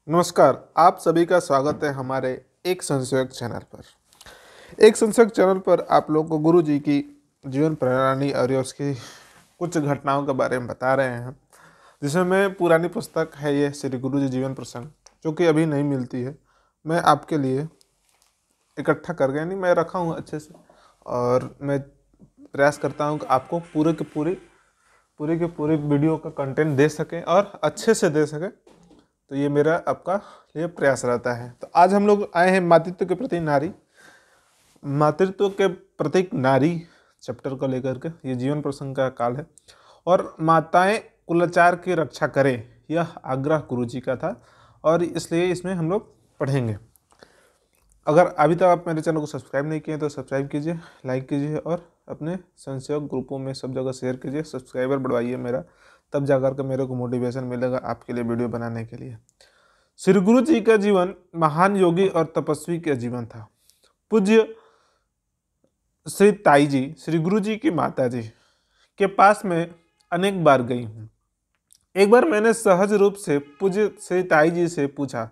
नमस्कार, आप सभी का स्वागत है हमारे एक संशोधक चैनल पर। एक संशोधक चैनल पर आप लोग को गुरु जी की जीवन प्रणाली और उसकी कुछ घटनाओं के बारे में बता रहे हैं, जिसमें मैं पुरानी पुस्तक है ये श्री गुरु जी जीवन प्रसंग, जो कि अभी नहीं मिलती है, मैं आपके लिए इकट्ठा कर गया, नहीं मैं रखा हूँ अच्छे से, और मैं प्रयास करता हूँ कि आपको पूरे के पूरे वीडियो का कंटेंट दे सकें और अच्छे से दे सकें। तो ये मेरा आपका लिए प्रयास रहता है। तो आज हम लोग आए हैं मातृत्व के प्रतीक नारी चैप्टर को लेकर के। ये जीवन प्रसंग का काल है और माताएं कुलाचार की रक्षा करें, यह आग्रह गुरु जी का था और इसलिए इसमें हम लोग पढ़ेंगे। अगर अभी तक आप मेरे चैनल को सब्सक्राइब नहीं किए तो सब्सक्राइब कीजिए, लाइक कीजिए और अपने संशोधक ग्रुपों में सब जगह शेयर कीजिए। सब्सक्राइबर बढ़वाइए मेरा, तब जाकर के मेरे को मोटिवेशन मिलेगा आपके लिए वीडियो बनाने के लिए। श्री गुरु जी का जीवन महान योगी और तपस्वी का जीवन था। पूज्य श्री ताई जी, श्री गुरु जी की माता जी के पास में अनेक बार गई हूँ। एक बार मैंने सहज रूप से पूज्य श्री ताई जी से पूछा,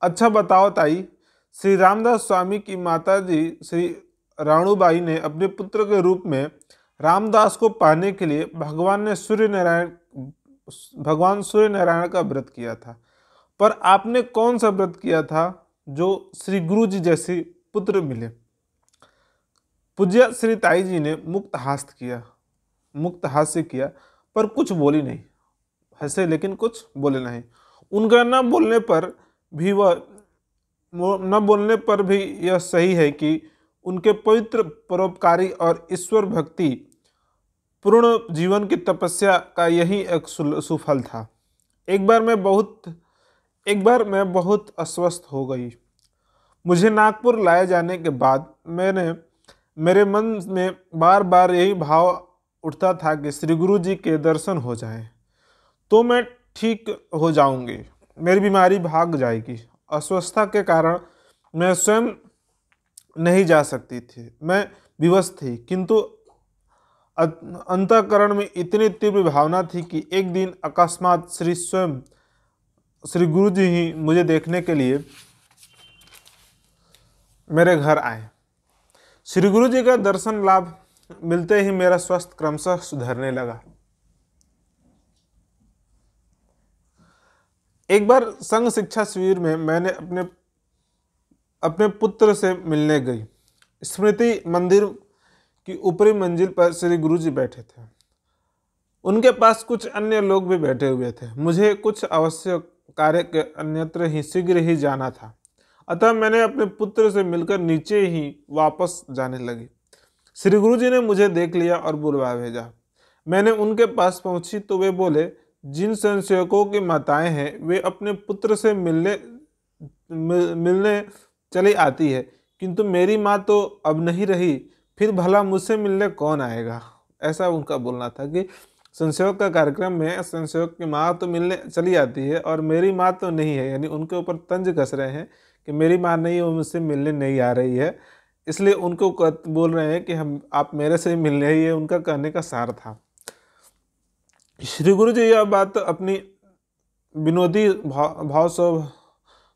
अच्छा बताओ ताई, श्री रामदास स्वामी की माता जी श्री राणूबाई ने अपने पुत्र के रूप में रामदास को पाने के लिए भगवान सूर्य नारायण का व्रत किया था, पर आपने कौन सा व्रत किया था जो श्री गुरु जी जैसे पुत्र मिले? पूज्य श्री ताई जी ने मुक्त हास्य किया, पर कुछ बोली नहीं। हंसे लेकिन कुछ बोले नहीं। उनका न बोलने पर भी यह सही है कि उनके पवित्र परोपकारी और ईश्वर भक्ति पूर्ण जीवन की तपस्या का यही एक सुफल था। एक बार मैं बहुत अस्वस्थ हो गई। मुझे नागपुर लाए जाने के बाद मेरे मन में बार बार यही भाव उठता था कि श्री गुरु जी के दर्शन हो जाएं तो मैं ठीक हो जाऊंगी, मेरी बीमारी भाग जाएगी। अस्वस्थता के कारण मैं स्वयं नहीं जा सकती थी, मैं विवश थी, किंतु अंतःकरण में इतनी तीव्र भावना थी कि एक दिन अकस्मात श्री गुरु जी ही मुझे देखने के लिए मेरे घर आए। श्री गुरु जी का दर्शन लाभ मिलते ही मेरा स्वास्थ्य क्रमशः सुधरने लगा। एक बार संघ शिक्षा शिविर में मैंने अपने पुत्र से मिलने गई। स्मृति मंदिर की ऊपरी मंजिल पर श्री गुरु जी बैठे थे। उनके पास कुछ अन्य लोग भी बैठे हुए थे। मुझे कुछ आवश्यक कार्य के अन्यत्र ही शीघ्र ही जाना था, अतः मैंने अपने पुत्र से मिलकर नीचे ही वापस जाने लगी। श्री गुरु जी ने मुझे देख लिया और बुलवा भेजा। मैंने उनके पास पहुंची तो वे बोले, जिन संशोधकों की माताएं हैं वे अपने पुत्र से मिलने चली आती है, किंतु मेरी माँ तो अब नहीं रही, फिर भला मुझसे मिलने कौन आएगा? ऐसा उनका बोलना था कि संशोधक का कार्यक्रम में संशोधक की माँ तो मिलने चली आती है और मेरी माँ तो नहीं है, यानी उनके ऊपर तंज कस रहे हैं कि मेरी माँ नहीं है, वो मुझसे मिलने नहीं आ रही है, इसलिए उनको बोल रहे हैं कि आप मेरे से मिलने ही है। उनका कहने का सार था। श्री गुरु जी यह बात अपनी विनोदी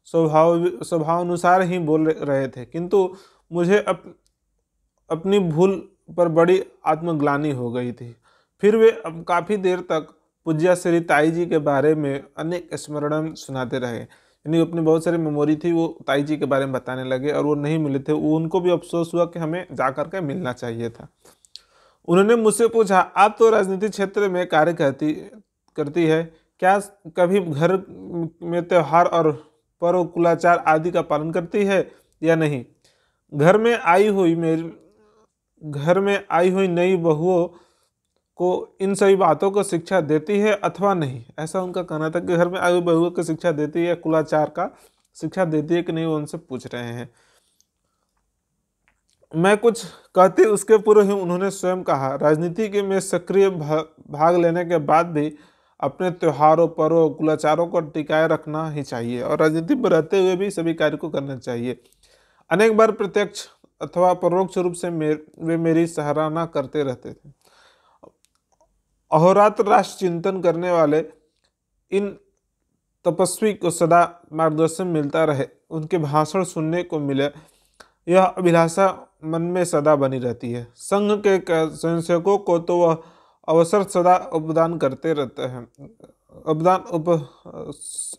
स्वभाव अनुसार ही बोल रहे थे, किंतु मुझे अपनी भूल पर बड़ी आत्मग्लानि हो गई थी। फिर वे अब काफ़ी देर तक पूज्य श्री ताई जी के बारे में अनेक स्मरण सुनाते रहे, यानी अपनी बहुत सारी मेमोरी थी, वो ताई जी के बारे में बताने लगे और वो नहीं मिले थे। उनको भी अफसोस हुआ कि हमें जा कर के मिलना चाहिए था। उन्होंने मुझसे पूछा, आप तो राजनीतिक क्षेत्र में कार्य करती है, क्या कभी घर में त्यौहार और पर्व कुलाचार आदि का पालन करती है या नहीं? घर में आई हुई नई बहुओं को इन सभी बातों को शिक्षा देती है अथवा नहीं? ऐसा उनका कहना था कि घर में आई हुई बहुओं को शिक्षा देती है, कुलाचार का शिक्षा देती है कि नहीं, वो उनसे पूछ रहे हैं। मैं कुछ कहते उसके पूर्व ही उन्होंने स्वयं कहा, राजनीति में सक्रिय भाग लेने के बाद भी अपने त्योहारों, पर्वों, कुलाचारों को टिकाए रखना ही चाहिए और राजनीति में रहते हुए भी सभी कार्य को करना चाहिए। अनेक बार प्रत्यक्ष अथवा परोक्ष रूप से वे मेरी सराहना करते रहते थे। अहोरात्र राष्ट्र चिंतन करने वाले इन तपस्वी को सदा मार्गदर्शन मिलता रहे, उनके भाषण सुनने को मिले, यह अभिलाषा मन में सदा बनी रहती है। संघ के स्वयंसेवकों को तो वह अवसर सदा उपदान करते रहते हैं,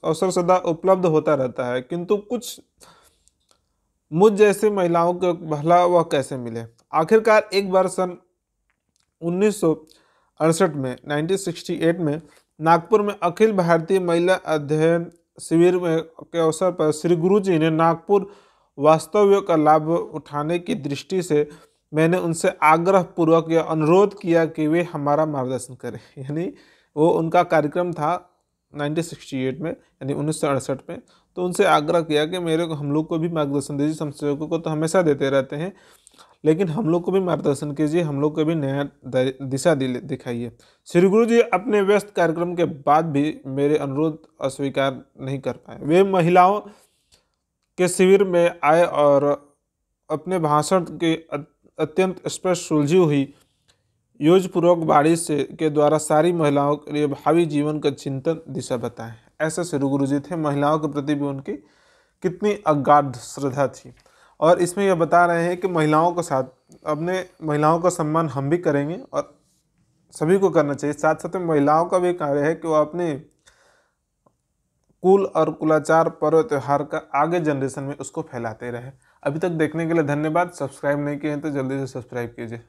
अवसर सदा उपलब्ध होता रहता है, किंतु कुछ मुझ जैसी महिलाओं को भला वह कैसे मिले। आखिरकार एक बार सन 1968 में 1968 में नागपुर में अखिल भारतीय महिला अध्ययन शिविर में के अवसर पर श्री गुरु जी ने नागपुर वास्तव्य का लाभ उठाने की दृष्टि से मैंने उनसे आग्रह पूर्वक यह अनुरोध किया कि वे हमारा मार्गदर्शन करें। यानी वो उनका कार्यक्रम था 1968 में, यानी 1968 में। तो उनसे आग्रह किया कि मेरे को हम लोग को भी मार्गदर्शन दीजिए, संशोधकों को तो हमेशा देते रहते हैं, लेकिन हम लोग को भी मार्गदर्शन कीजिए, हम लोग को भी नया दिशा दिखाइए। श्री गुरु जी अपने व्यस्त कार्यक्रम के बाद भी मेरे अनुरोध अस्वीकार नहीं कर पाए। वे महिलाओं के शिविर में आए और अपने भाषण के अत्यंत स्पष्ट सुलझी हुई योजपूर्वक वाणी से के द्वारा सारी महिलाओं के लिए भावी जीवन का चिंतन दिशा बताएं। ऐसे श्री गुरु जी थे। महिलाओं के प्रति भी उनकी कितनी अगाध श्रद्धा थी। और इसमें यह बता रहे हैं कि महिलाओं के साथ अपने महिलाओं का सम्मान हम भी करेंगे और सभी को करना चाहिए। साथ साथ में महिलाओं का भी कार्य है कि वह अपने कुल और कुलाचार पर्व त्यौहार का आगे जनरेशन में उसको फैलाते रहे। अभी तक देखने के लिए धन्यवाद। सब्सक्राइब नहीं किए हैं तो जल्दी से सब्सक्राइब कीजिए।